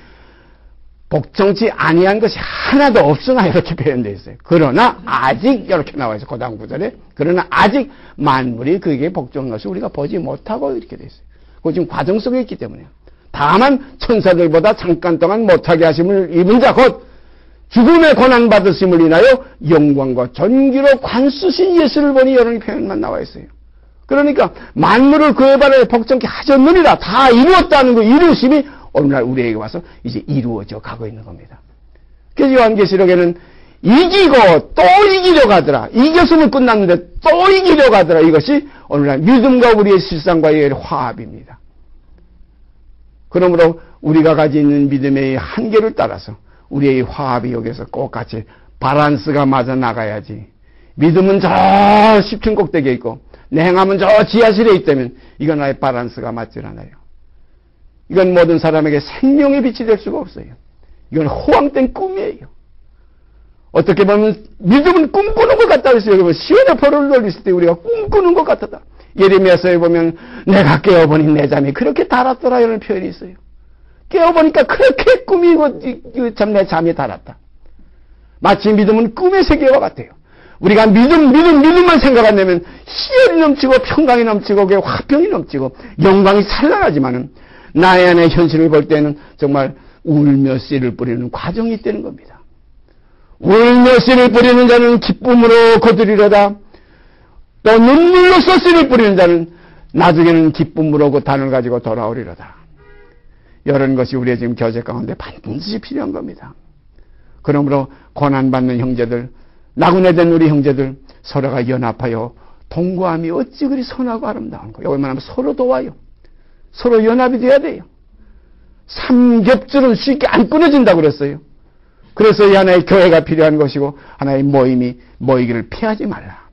[SPEAKER 1] 복종치 아니한 것이 하나도 없으나 이렇게 표현되어 있어요. 그러나 아직 이렇게 나와 있어요. 그 다음 구절에. 그러나 아직 만물이 그에게 복종한 것을 우리가 보지 못하고 이렇게 되어 있어요. 그거 지금 과정 속에 있기 때문에요. 다만 천사들보다 잠깐 동안 못하게 하심을 입은 자 곧 죽음의 고난 받으심을 인하여 영광과 존귀로 관수신 예수를 보니 이런 표현만 나와 있어요. 그러니까 만물을 그의 발에 복종케 하셨느니라 다 이루었다는 그 이루심이 오늘날 우리에게 와서 이제 이루어져 가고 있는 겁니다. 그래서 요한계시록에는 이기고 또 이기려고 하더라. 이겼으면 끝났는데 또 이기려고 하더라. 이것이 오늘날 믿음과 우리의 실상과의 화합입니다. 그러므로 우리가 가지고 있는 믿음의 한계를 따라서 우리의 화합이 여기서 꼭 같이 바란스가 맞아 나가야지. 믿음은 저 10층 꼭대기에 있고 내 행함은 저 지하실에 있다면 이건 나의 바란스가 맞질 않아요. 이건 모든 사람에게 생명의 빛이 될 수가 없어요. 이건 허황된 꿈이에요. 어떻게 보면 믿음은 꿈꾸는 것 같다 그랬어요. 여러분 시온의 포로를 돌렸을 때 우리가 꿈꾸는 것 같았다. 예레미야서에 보면 내가 깨어보니 내 잠이 그렇게 달았더라 이런 표현이 있어요. 깨어보니까 그렇게 꿈이고 참 내 잠이 달았다. 마치 믿음은 꿈의 세계와 같아요. 우리가 믿음만 생각한다면 희열이 넘치고 평강이 넘치고 화평이 넘치고 영광이 찬란하지만은 나의 안의 현실을 볼 때는 정말 울며 씨를 뿌리는 과정이 있다는 겁니다. 울며 씨를 뿌리는 자는 기쁨으로 거두리로다. 또 눈물로써 씨를 뿌리는 자는 나중에는 기쁨으로 그 단을 가지고 돌아오리로다. 이런 것이 우리의 지금 교제 가운데 반드시 필요한 겁니다. 그러므로 고난받는 형제들, 나그네된 우리 형제들 서로가 연합하여 동거함이 어찌 그리 선하고 아름다운 거. 여기 말하면 서로 도와요. 서로 연합이 돼야 돼요. 삼겹줄은 쉽게 안 끊어진다고 그랬어요. 그래서 이 하나의 교회가 필요한 것이고 하나의 모임이 모이기를 피하지 말라.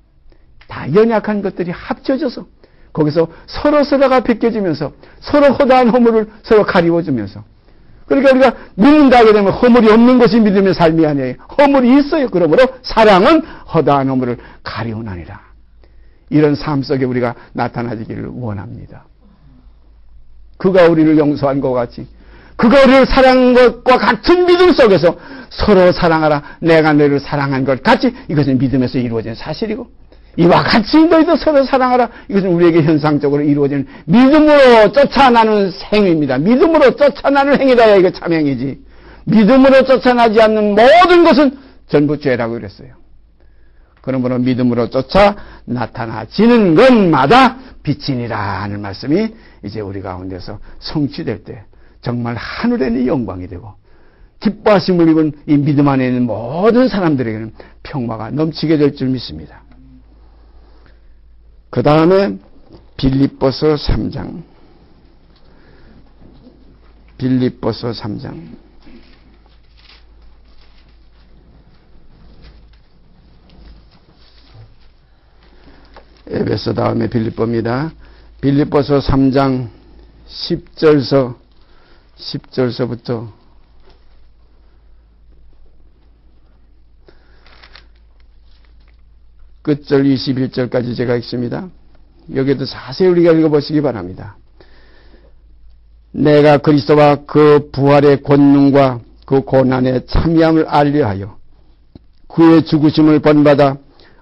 [SPEAKER 1] 다 연약한 것들이 합쳐져서 거기서 서로가 벗겨지면서 서로 허다한 허물을 서로 가리워주면서 그러니까 우리가 믿는다 하게 되면 허물이 없는 것이 믿음의 삶이 아니에요. 허물이 있어요. 그러므로 사랑은 허다한 허물을 가리우나니라. 이런 삶 속에 우리가 나타나지기를 원합니다. 그가 우리를 용서한 것 같이 그가 우리를 사랑한 것과 같은 믿음 속에서 서로 사랑하라. 내가 너를 사랑한 것 같이 이것은 믿음에서 이루어진 사실이고 이와 같이 너희도 서로 사랑하라. 이것은 우리에게 현상적으로 이루어지는 믿음으로 쫓아나는 행위입니다. 믿음으로 쫓아나는 행위다. 이거 참 행위지. 믿음으로 쫓아나지 않는 모든 것은 전부 죄라고 그랬어요. 그러므로 믿음으로 쫓아 나타나지는 것마다 빛이니라 하는 말씀이 이제 우리 가운데서 성취될 때 정말 하늘에는 영광이 되고 기뻐하심을 입은 이 믿음 안에 있는 모든 사람들에게는 평화가 넘치게 될 줄 믿습니다. 그 다음에 빌립보서 3장. 빌립보서 3장. 에베소 다음에 빌립보입니다. 빌립보서 3장 10절서부터 끝절 21절까지 제가 읽습니다. 여기도 자세히 우리가 읽어보시기 바랍니다. 내가 그리스도와 그 부활의 권능과 그 고난의 참여함을 알려하여 그의 죽으심을 본받아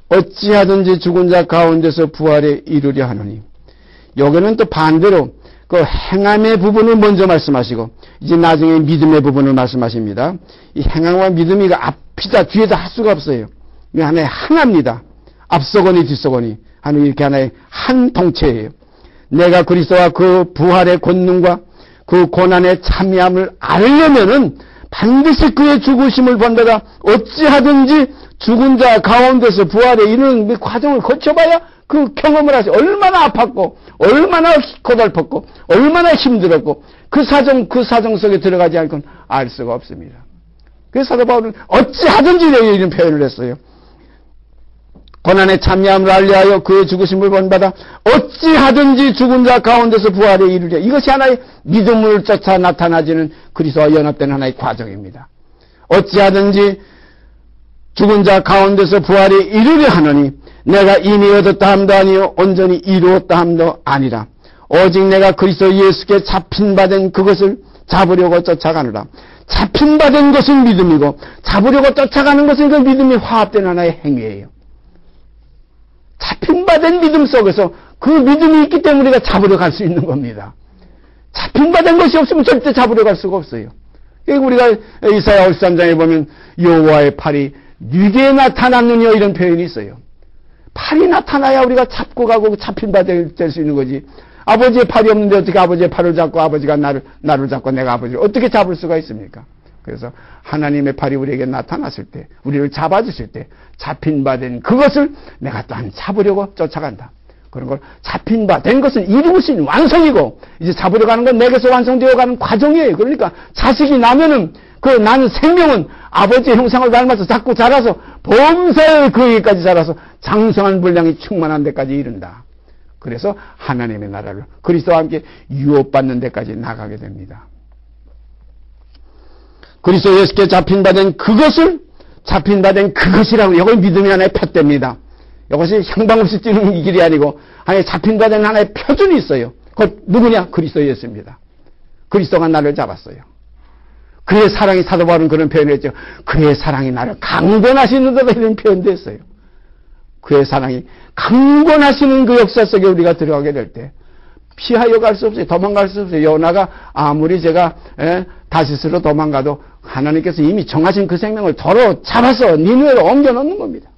[SPEAKER 1] 어찌하든지 죽은 자 가운데서 부활에 이르려 하노니, 여기는 또 반대로 그 행함의 부분을 먼저 말씀하시고 이제 나중에 믿음의 부분을 말씀하십니다. 이 행함과 믿음이 앞이다 뒤에다 할 수가 없어요. 이 하나의 하나입니다. 앞서거니 뒤서거니 하는 이렇게 하나의 한 통체예요. 내가 그리스도와 그 부활의 권능과 그 고난의 참여함을 알려면은 반드시 그의 죽으심을 본받아 어찌하든지 죽은 자 가운데서 부활에 이르는 그 과정을 거쳐봐야 그 경험을 하세요. 얼마나 아팠고 얼마나 고달팠고 얼마나 힘들었고 그 사정 속에 들어가지 않고는 알 수가 없습니다. 그래서 사도 바울은 어찌하든지 이런 표현을 했어요. 고난에 참여함을 알려하여 그의 죽으심을 본받아 어찌하든지 죽은 자 가운데서 부활에 이르려. 이것이 하나의 믿음을 쫓아 나타나지는 그리스도와 연합되는 하나의 과정입니다. 어찌하든지 죽은 자 가운데서 부활에 이르려 하노니 내가 이미 얻었다 함도 아니요 온전히 이루었다 함도 아니라 오직 내가 그리스도 예수께 잡힌 바 된 그것을 잡으려고 쫓아가느라. 잡힌 바 된 것은 믿음이고 잡으려고 쫓아가는 것은 그 믿음이 화합된 하나의 행위예요. 잡힌 바 된 믿음 속에서 그 믿음이 있기 때문에 우리가 잡으려 갈 수 있는 겁니다. 잡힌 바 된 것이 없으면 절대 잡으려 갈 수가 없어요. 우리가 이사야 53장에 보면 여호와의 팔이 네게 나타났느냐 이런 표현이 있어요. 팔이 나타나야 우리가 잡고 가고 잡힌 바 될 수 있는 거지. 아버지의 팔이 없는데 어떻게 아버지의 팔을 잡고 아버지가 나를 잡고 내가 아버지를 어떻게 잡을 수가 있습니까? 그래서 하나님의 팔이 우리에게 나타났을 때, 우리를 잡아주실 때 잡힌 바 된 그것을 내가 또한 잡으려고 쫓아간다. 그런 걸 잡힌 바 된 것은 이루신 완성이고 이제 잡으려 가는 건 내게서 완성되어 가는 과정이에요. 그러니까 자식이 나면은 그 나는 생명은 아버지의 형상을 닮아서 자꾸 자라서 범사의 그에게까지 자라서 장성한 분량이 충만한 데까지 이른다. 그래서 하나님의 나라를 그리스도와 함께 유업받는 데까지 나가게 됩니다. 그리스도 예수께 잡힌 바 된 그것이라고 이건 믿음이 하나의 표대입니다. 이것이 향방 없이 뛰는 길이 아니고 하나의 잡힌 바 된 하나의 표준이 있어요. 그 누구냐? 그리스도 예수입니다. 그리스도가 나를 잡았어요. 그의 사랑이 사도 바울은 그런 표현을 했죠. 그의 사랑이 나를 강권하시는도다 이런 표현도 했어요. 그의 사랑이 강권하시는 그 역사 속에 우리가 들어가게 될 때 피하여 갈 수 없어요. 도망갈 수 없어요. 요나가 아무리 제가 다시스로 도망가도 하나님께서 이미 정하신 그 생명을 도로 잡아서 니느웨로 옮겨놓는 겁니다.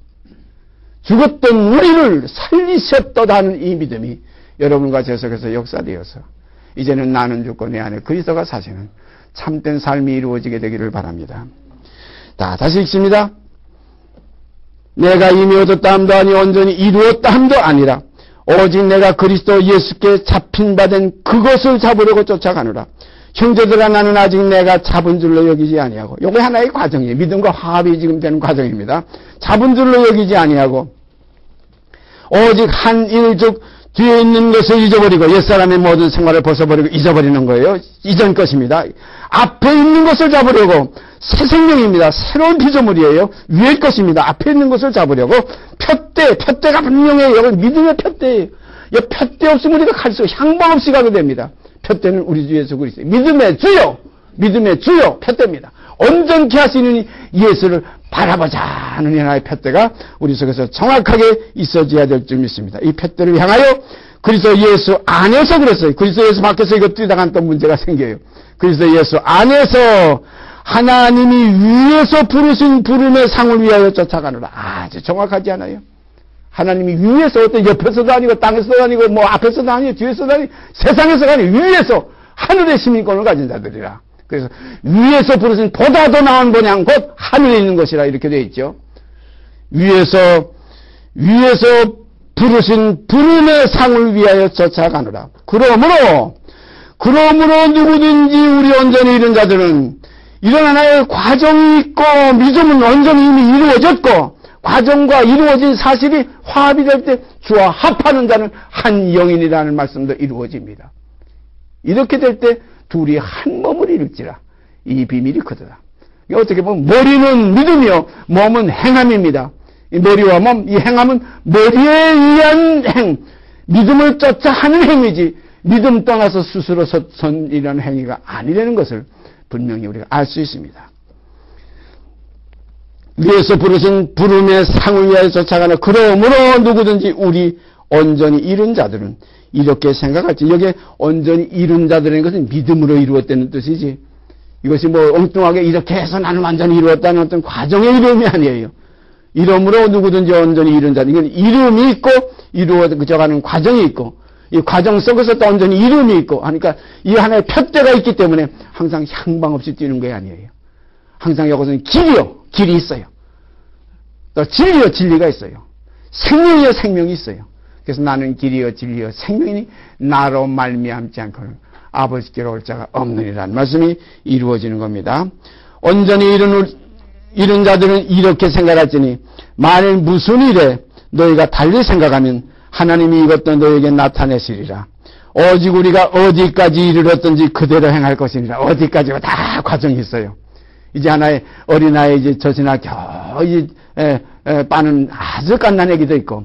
[SPEAKER 1] 죽었던 우리를 살리셨도다는 이 믿음이 여러분과 제 속에서 역사되어서 이제는 나는 죽고 내 안에 그리스도가 사시는 참된 삶이 이루어지게 되기를 바랍니다. 다시 읽습니다. 내가 이미 얻었다 함도 아니 온전히 이루었다 함도 아니라 오직 내가 그리스도 예수께 잡힌 바 된 그것을 잡으려고 쫓아가노라. 형제들아 나는 아직 내가 잡은 줄로 여기지 아니하고. 이게 하나의 과정이에요. 믿음과 화합이 지금 되는 과정입니다. 잡은 줄로 여기지 아니하고 오직 한 일 즉 뒤에 있는 것을 잊어버리고 옛사람의 모든 생활을 벗어버리고 잊어버리는 거예요. 이전 것입니다. 앞에 있는 것을 잡으려고 새 생명입니다. 새로운 피조물이에요. 위의 것입니다. 앞에 있는 것을 잡으려고 표대가 분명해요. 이건 믿음의 표대예요. 이 표대 없으면 우리가 갈 수 향방 없이 가게 됩니다. 표대는 우리 주 예수 그리스도 믿음의 주요 표대입니다. 온전케 하시는 예수를 바라보자 하는 하나의 표대가 우리 속에서 정확하게 있어져야 될 줄 믿습니다. 이 표대를 향하여 그리스도 예수 안에서 그랬어요. 그리스도 예수 밖에서 이거 뛰다간 또 문제가 생겨요. 그리스도 예수 안에서 하나님이 위에서 부르신 부름의 상을 위하여 쫓아가느라. 아주 정확하지 않아요? 하나님이 위에서 어떤 옆에서도 아니고 땅에서도 아니고 뭐 앞에서도 아니고 뒤에서도 아니고 세상에서도 아니고 위에서 하늘의 시민권을 가진 자들이라. 그래서 위에서 부르신 보다 더 나은 본향 곧 하늘에 있는 것이라 이렇게 되어 있죠. 위에서 부르신 부름의 상을 위하여 쫓아가느라. 그러므로 누구든지 우리 온전히 이른 자들은 이런 하나의 과정이 있고 믿음은 온전히 이미 이루어졌고 과정과 이루어진 사실이 화합이 될 때 주와 합하는 자는 한 영인이라는 말씀도 이루어집니다. 이렇게 될 때 둘이 한 몸을 이룰지라. 이 비밀이 크도다. 어떻게 보면 머리는 믿음이요 몸은 행함입니다. 이 머리와 몸, 이 행함은 머리에 의한 행, 믿음을 쫓아 하는 행위지 믿음 떠나서 스스로 선이라는 행위가 아니라는 것을 분명히 우리가 알 수 있습니다. 위에서 부르신 부름의 상을 위하여 쫓아가는 그러므로 누구든지 우리 온전히 이룬 자들은 이렇게 생각할지. 여기에 온전히 이룬 자들인 것은 믿음으로 이루었다는 뜻이지 이것이 뭐 엉뚱하게 이렇게 해서 나는 완전히 이루었다는 어떤 과정의 이름이 아니에요. 이름으로 누구든지 온전히 이룬 자들. 이건 이름이 있고 이루어져가는 과정이 있고 이 과정 속에서 또 온전히 이름이 있고 하니까 이 하나의 표대가 있기 때문에 항상 향방 없이 뛰는 게 아니에요. 항상 여기서는 길이 있어요. 또 진리가 있어요. 생명이요 생명이 있어요. 그래서 나는 길이요 진리요 생명이니 나로 말미암지 않고는 아버지께로 올 자가 없느니라는 말씀이 이루어지는 겁니다. 온전히 이룬 자들은 이렇게 생각할지니 만일 무슨 일에 너희가 달리 생각하면 하나님이 이것도 너희에게 나타내시리라. 오직 우리가 어디까지 이르렀든지 그대로 행할 것이니라. 어디까지가 다 과정이 있어요. 이제 하나의 어린아이 이제 젖이나 겨우 빠는 아주 갓난 애기도 있고,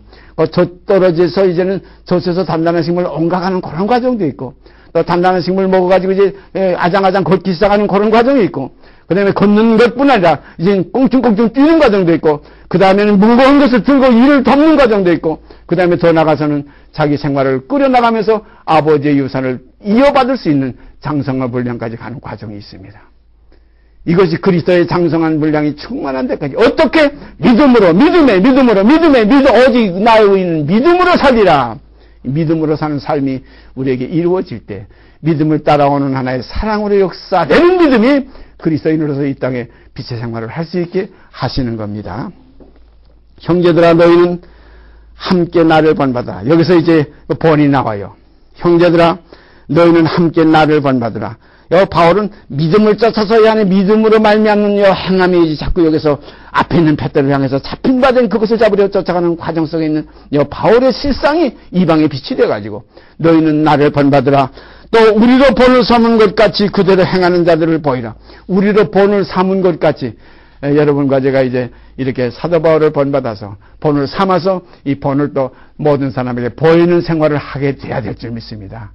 [SPEAKER 1] 젖 떨어져서 이제는 젖에서 단단한 식물 옮겨가는 그런 과정도 있고, 또 단단한 식물 먹어가지고 이제 아장아장 걷기 시작하는 그런 과정이 있고, 그 다음에 걷는 것뿐 아니라 이제 꽁충꽁충 뛰는 과정도 있고, 그 다음에는 무거운 것을 들고 일을 덮는 과정도 있고, 그 다음에 더 나가서는 자기 생활을 꾸려나가면서 아버지의 유산을 이어받을 수 있는 장성한 분량까지 가는 과정이 있습니다. 이것이 그리스도의 장성한 분량이 충만한 데까지 어떻게 믿음으로 오직 나의 의는 믿음으로 살리라. 믿음으로 사는 삶이 우리에게 이루어질 때 믿음을 따라오는 하나의 사랑으로 역사되는 믿음이 그리스도인으로서 이 땅에 빛의 생활을 할 수 있게 하시는 겁니다. 형제들아 너희는 함께 나를 본받아라. 여기서 이제 본이 나와요. 형제들아 너희는 함께 나를 본받으라. 바울은 믿음을 쫓아서 이 안에 믿음으로 말미암는 행함이 자꾸 여기서 앞에 있는 팻대를 향해서 잡힌 바 된 그것을 잡으려 쫓아가는 과정 속에 있는 바울의 실상이 이방에 빛이 돼가지고 너희는 나를 본받으라. 또 우리로 본을 삼은 것 같이 그대로 행하는 자들을 보이라. 우리로 본을 삼은 것 같이 여러분과 제가 이제 이렇게 사도 바울을 본받아서 본을 삼아서 이 본을 또 모든 사람에게 보이는 생활을 하게 돼야 될 줄 믿습니다.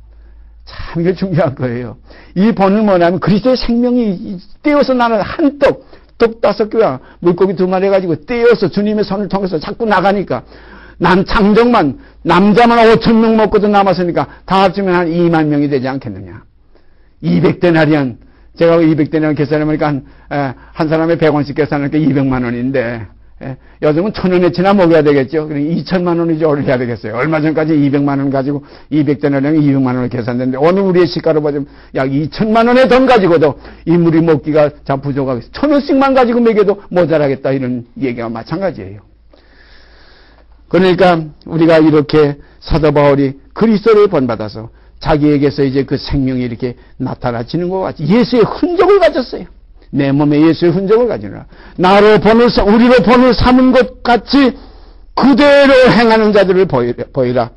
[SPEAKER 1] 참 이게 중요한 거예요. 이 본은 뭐냐면 그리스도의 생명이 떼어서 나는 한 떡 5개와 물고기 2마리 해가지고 떼어서 주님의 손을 통해서 자꾸 나가니까 난 장정만 남자만 5,000명 먹고도 남았으니까 다 합치면 한 2만 명이 되지 않겠느냐. 200데나리안 제가 200데나리안 계산해보니까 한 사람의 100원씩 계산하니까 200만 원인데 요즘은 1,000원에 지나 먹어야 되겠죠. 그러니 2천만 원이지 올려야 되겠어요. 얼마 전까지 200만 원 가지고 200데나리안이 200만 원을 계산됐는데 오늘 우리의 시가로 보자면 약 2천만 원의 돈 가지고도 인물이 먹기가 참 부족하겠어요. 1,000원씩만 가지고 먹여도 모자라겠다 이런 얘기가 마찬가지예요. 그러니까 우리가 이렇게 사도 바울이 그리스도를 본받아서 자기에게서 이제 그 생명이 이렇게 나타나지는 것 같이 예수의 흔적을 가졌어요. 내 몸에 예수의 흔적을 가지느라 우리로 본을 삼은 것 같이 그대로 행하는 자들을 보이라.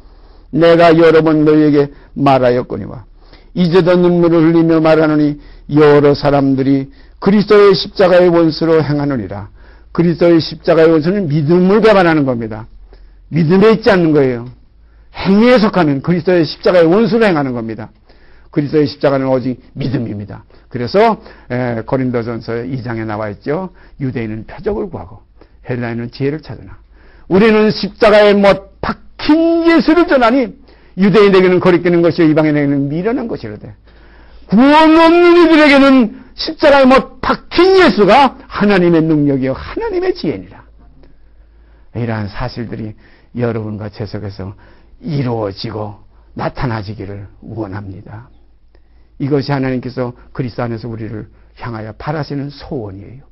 [SPEAKER 1] 내가 여러 번 너희에게 말하였거니와 이제도 눈물을 흘리며 말하노니 여러 사람들이 그리스도의 십자가의 원수로 행하느니라. 그리스도의 십자가의 원수는 믿음을 감안하는 겁니다. 믿음에 있지 않는 거예요. 행위에 속하면 그리스도의 십자가의 원수로 행하는 겁니다. 그리스도의 십자가는 오직 믿음입니다. 그래서 고린도전서 2장에 나와 있죠. 유대인은 표적을 구하고 헬라인은 지혜를 찾으나 우리는 십자가에 못 박힌 예수를 전하니 유대인에게는 거리끼는 것이요 이방인에게는 미련한 것이로되 구원 없는 이들에게는 십자가에 못 박힌 예수가 하나님의 능력이요 하나님의 지혜니라. 이러한 사실들이 여러분과 제 속에서 이루어지고 나타나지기를 원합니다. 이것이 하나님께서 그리스도 안에서 우리를 향하여 바라시는 소원이에요.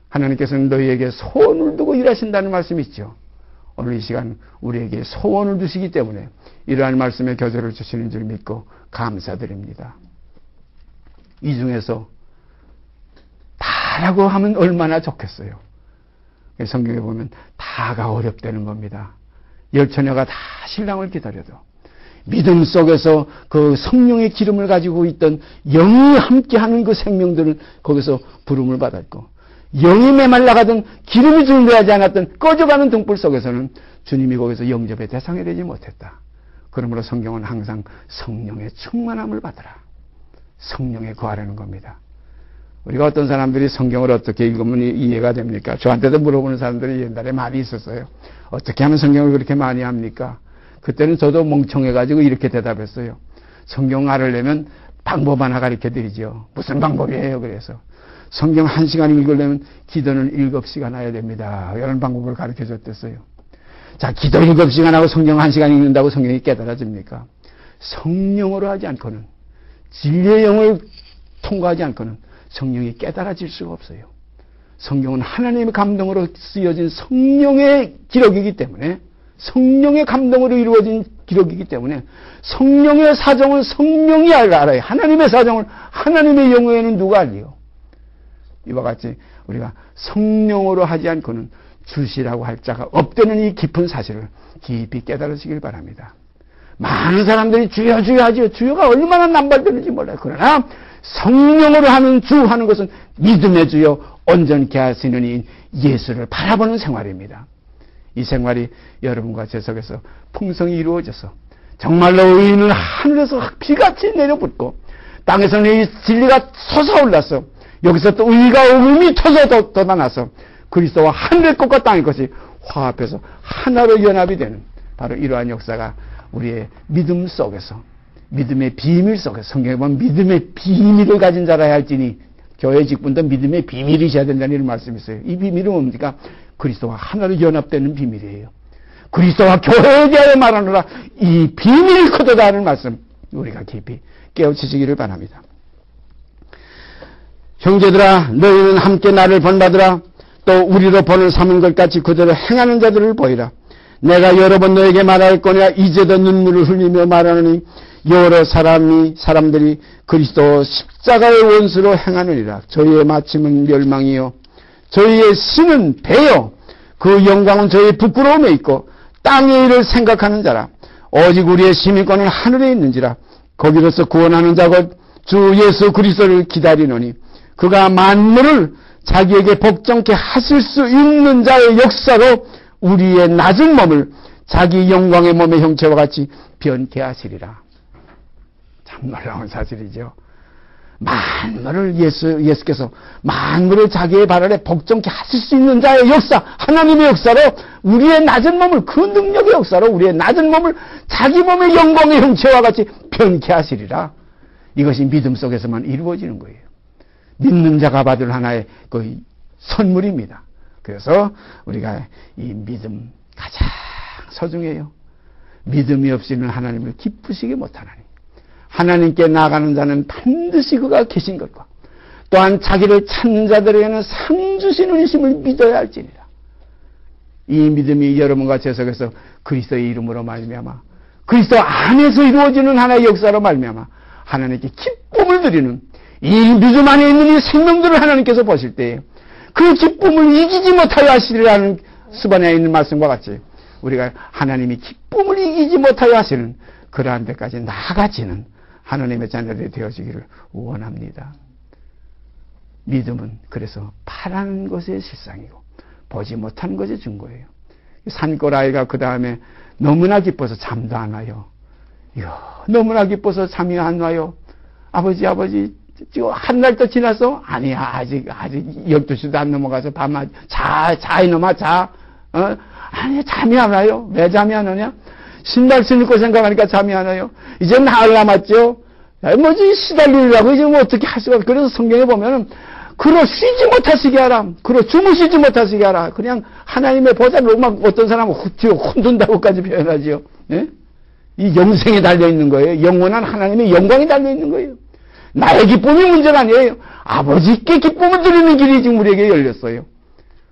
[SPEAKER 1] 하나님께서는 너희에게 소원을 두고 일하신다는 말씀이 있죠. 오늘 이 시간 우리에게 소원을 두시기 때문에 이러한 말씀에 교제를 주시는 줄 믿고 감사드립니다. 이 중에서 다라고 하면 얼마나 좋겠어요. 성경에 보면 다가 어렵다는 겁니다. 열처녀가 다 신랑을 기다려도 믿음 속에서 그 성령의 기름을 가지고 있던 영이 함께하는 그 생명들은 거기서 부름을 받았고, 영이 메말라가던 기름이 준비하지 않았던 꺼져가는 등불 속에서는 주님이 거기서 영접의 대상이 되지 못했다. 그러므로 성경은 항상 성령의 충만함을 받으라, 성령에 거하라는 겁니다. 우리가 어떤 사람들이 성경을 어떻게 읽으면 이해가 됩니까? 저한테도 물어보는 사람들이 옛날에 많이 있었어요. 어떻게 하면 성경을 그렇게 많이 합니까? 그때는 저도 멍청해가지고 이렇게 대답했어요. 성경 알으려면 방법 하나 가르쳐드리죠. 무슨 방법이에요? 그래서 성경 1시간 읽으려면 기도는 7시간 해야 됩니다. 이런 방법을 가르쳐줬댔어요. 자, 기도 7시간 하고 성경 1시간 읽는다고 성경이 깨달아집니까? 성령으로 하지 않고는, 진리의 영을 통과하지 않고는 성령이 깨달아질 수가 없어요. 성경은 하나님의 감동으로 쓰여진 성령의 기록이기 때문에, 성령의 감동으로 이루어진 기록이기 때문에 성령의 사정은 성령이 알아요. 하나님의 사정을 하나님의 영에는 누가 알리요? 이와 같이 우리가 성령으로 하지 않고는 주시라고 할 자가 없다는 이 깊은 사실을 깊이 깨달으시길 바랍니다. 많은 사람들이 주여 주여 하지요. 주여가 얼마나 남발되는지 몰라요. 그러나 성령으로 하는 주 하는 것은 믿음의 주여 온전케 하시는 이인 예수를 바라보는 생활입니다. 이 생활이 여러분과 제 속에서 풍성히 이루어져서 정말로 의인은 하늘에서 비같이 내려붙고 땅에서는 이 진리가 솟아올라서 여기서 또 의가 의미 터져 돋아나서 그리스도와 하늘의 것과 땅의 것이 화합해서 하나로 연합이 되는 바로 이러한 역사가 우리의 믿음 속에서, 믿음의 비밀 속에서, 성경에 보면 믿음의 비밀을 가진 자라야 할지니 교회 직분도 믿음의 비밀이 있어야 된다는 이런 말씀이 있어요. 이 비밀은 뭡니까? 그리스도와 하나로 연합되는 비밀이에요. 그리스도와 교회에 대하여 말하노라, 이 비밀이 크도다 하는 말씀 우리가 깊이 깨우치시기를 바랍니다. 형제들아, 너희는 함께 나를 본받으라. 또 우리로 본을 삼은 것 같이 그대로 행하는 자들을 보이라. 내가 여러 번 너에게 말할 거냐. 이제도 눈물을 흘리며 말하느니 여러 사람들이 그리스도 십자가의 원수로 행하느니라. 저희의 마침은 멸망이요 저희의 신은 배요 그 영광은 저희의 부끄러움에 있고 땅의 일을 생각하는 자라. 오직 우리의 시민권은 하늘에 있는지라. 거기로서 구원하는 자 곧 주 예수 그리스도를 기다리노니 그가 만물을 자기에게 복종케 하실 수 있는 자의 역사로 우리의 낮은 몸을 자기 영광의 몸의 형체와 같이 변케 하시리라. 참 놀라운 사실이죠. 만물을 예수께서 만물을 자기의 발 아래 복종케 하실 수 있는 자의 역사, 하나님의 역사로 우리의 낮은 몸을, 그 능력의 역사로 우리의 낮은 몸을 자기 몸의 영광의 형체와 같이 변케 하시리라. 이것이 믿음 속에서만 이루어지는 거예요. 믿는 자가 받을 하나의 그 선물입니다. 그래서 우리가 이 믿음 가장 소중해요. 믿음이 없이는 하나님을 기쁘시게 못하나니. 하나님께 나아가는 자는 반드시 그가 계신 것과 또한 자기를 찾는 자들에게는 상 주시는 이심을 믿어야 할지니라. 이 믿음이 여러분과 제 속에서 그리스도의 이름으로 말미암아 그리스도 안에서 이루어지는 하나의 역사로 말미암아 하나님께 기쁨을 드리는 이 믿음 안에 있는 이 생명들을 하나님께서 보실 때에 그 기쁨을 이기지 못하여 하시리라는 수반에 있는 말씀과 같이 우리가 하나님이 기쁨을 이기지 못하여 하시는 그러한 데까지 나아가지는 하나님의 자녀들이 되어지기를 원합니다. 믿음은 그래서 바라는 것의 실상이고 보지 못하는 것의 증거예요. 산골아이가 그 다음에 너무나 기뻐서 잠도 안 와요. 너무나 기뻐서 잠이 안 와요. 아버지 지금 한 달 더 지났어? 아니야, 아직 12시도 안 넘어가서 밤 자 이놈아 자. 아니 잠이 안 와요. 왜 잠이 안 오냐? 신발 신고 생각하니까 잠이 안 와요. 이제 나흘 남았죠. 뭐지 시달리려고 이제 뭐 어떻게 할 수가 없어. 그래서 성경에 보면은 그로 쉬지 못하시게 하라. 그로 주무시지 못하시게 하라. 그냥 하나님의 보좌를 막 어떤 사람은 흔든다고까지 표현하지요. 네? 이 영생에 달려 있는 거예요. 영원한 하나님의 영광이 달려 있는 거예요. 나의 기쁨이 문제가 아니에요. 아버지께 기쁨을 드리는 길이 지금 우리에게 열렸어요.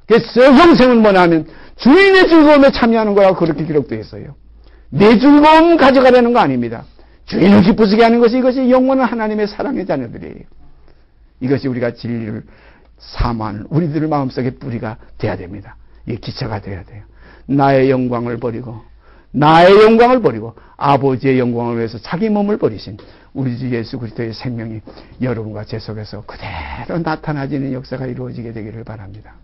[SPEAKER 1] 그래서 영생은 뭐냐면 주인의 즐거움에 참여하는 거라고 그렇게 기록되어 있어요. 내 즐거움 가져가려는 거 아닙니다. 주인을 기쁘시게 하는 것이 이것이 영원한 하나님의 사랑의 자녀들이에요. 이것이 우리가 진리를 사모하는 우리들 마음속의 뿌리가 돼야 됩니다. 이 기초가 되어야 돼요. 나의 영광을 버리고 아버지의 영광을 위해서 자기 몸을 버리신 우리 주 예수 그리스도의 생명이 여러분과 제 속에서 그대로 나타나지는 역사가 이루어지게 되기를 바랍니다.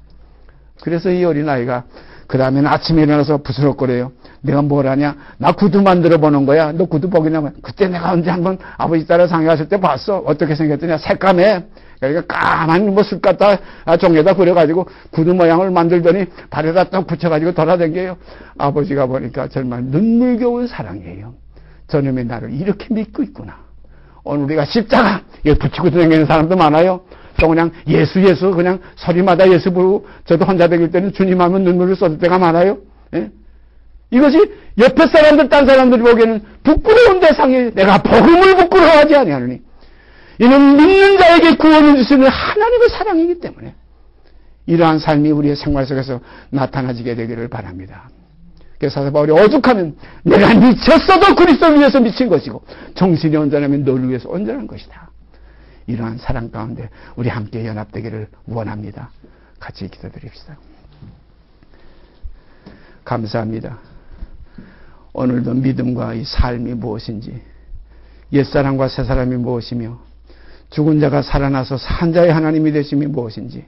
[SPEAKER 1] 그래서 이 어린아이가 그 다음에는 아침에 일어나서 부스럭거려요. 내가 뭘 하냐? 나 구두 만들어 보는 거야. 너 구두 보기나. 그때 내가 언제 한번 아버지 따라 상의하실 때 봤어. 어떻게 생겼더냐? 새까매. 그러니까 까만 술 갖다 종에다 그려가지고 구두 모양을 만들더니 발에다 딱 붙여가지고 돌아다녀요. 아버지가 보니까 정말 눈물겨운 사랑이에요. 저놈이 나를 이렇게 믿고 있구나. 오늘 우리가 십자가 붙이고 다니는 사람도 많아요. 또 그냥 예수 그냥 소리마다 예수 부르고 저도 혼자 다닐 때는 주님 하면 눈물을 쏟을 때가 많아요. 예? 이것이 옆에 사람들 딴 사람들이 보기에는 부끄러운 대상이 내가 복음을 부끄러워하지 아니하느니 이는 믿는 자에게 구원을 주시는 하나님의 사랑이기 때문에 이러한 삶이 우리의 생활 속에서 나타나지게 되기를 바랍니다. 그래서 사도 바울이 오죽하면 내가 미쳤어도 그리스도를 위해서 미친 것이고 정신이 온전하면 너를 위해서 온전한 것이다. 이러한 사랑 가운데 우리 함께 연합되기를 원합니다. 같이 기도드립시다. 감사합니다. 오늘도 믿음과 이 삶이 무엇인지, 옛사람과 새사람이 무엇이며 죽은 자가 살아나서 산 자의 하나님이 되심이 무엇인지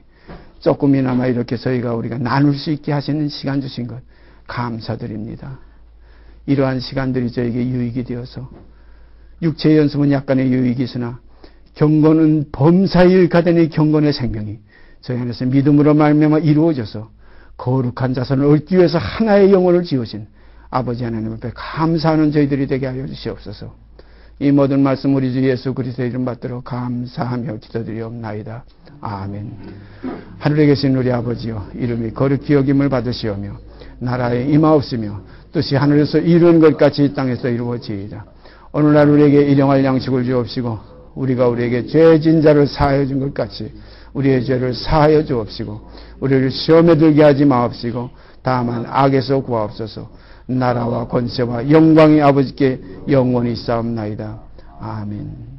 [SPEAKER 1] 조금이나마 이렇게 우리가 나눌 수 있게 하시는 시간 주신 것 감사드립니다. 이러한 시간들이 저에게 유익이 되어서 육체의 연습은 약간의 유익이 있으나 경건은 범사의 일가되는 경건의 생명이 저희 안에서 믿음으로 말미암아 이루어져서 거룩한 자손을 얻기 위해서 하나의 영혼을 지으신 아버지 하나님 앞에 감사하는 저희들이 되게 하여 주시옵소서. 이 모든 말씀 우리 주 예수 그리스도의 이름 받들어 감사하며 기도드리옵나이다. 아멘. 하늘에 계신 우리 아버지여, 이름이 거룩히 여김을 받으시오며 나라에 임하옵시며 뜻이 하늘에서 이루는 것 같이 이 땅에서 이루어지이다. 오늘날 우리에게 일용할 양식을 주옵시고 우리가 우리에게 죄진 자를 사하여 준 것 같이 우리의 죄를 사하여 주옵시고 우리를 시험에 들게 하지 마옵시고 다만 악에서 구하옵소서. 나라와 권세와 영광이 아버지께 영원히 있사옵나이다. 아멘.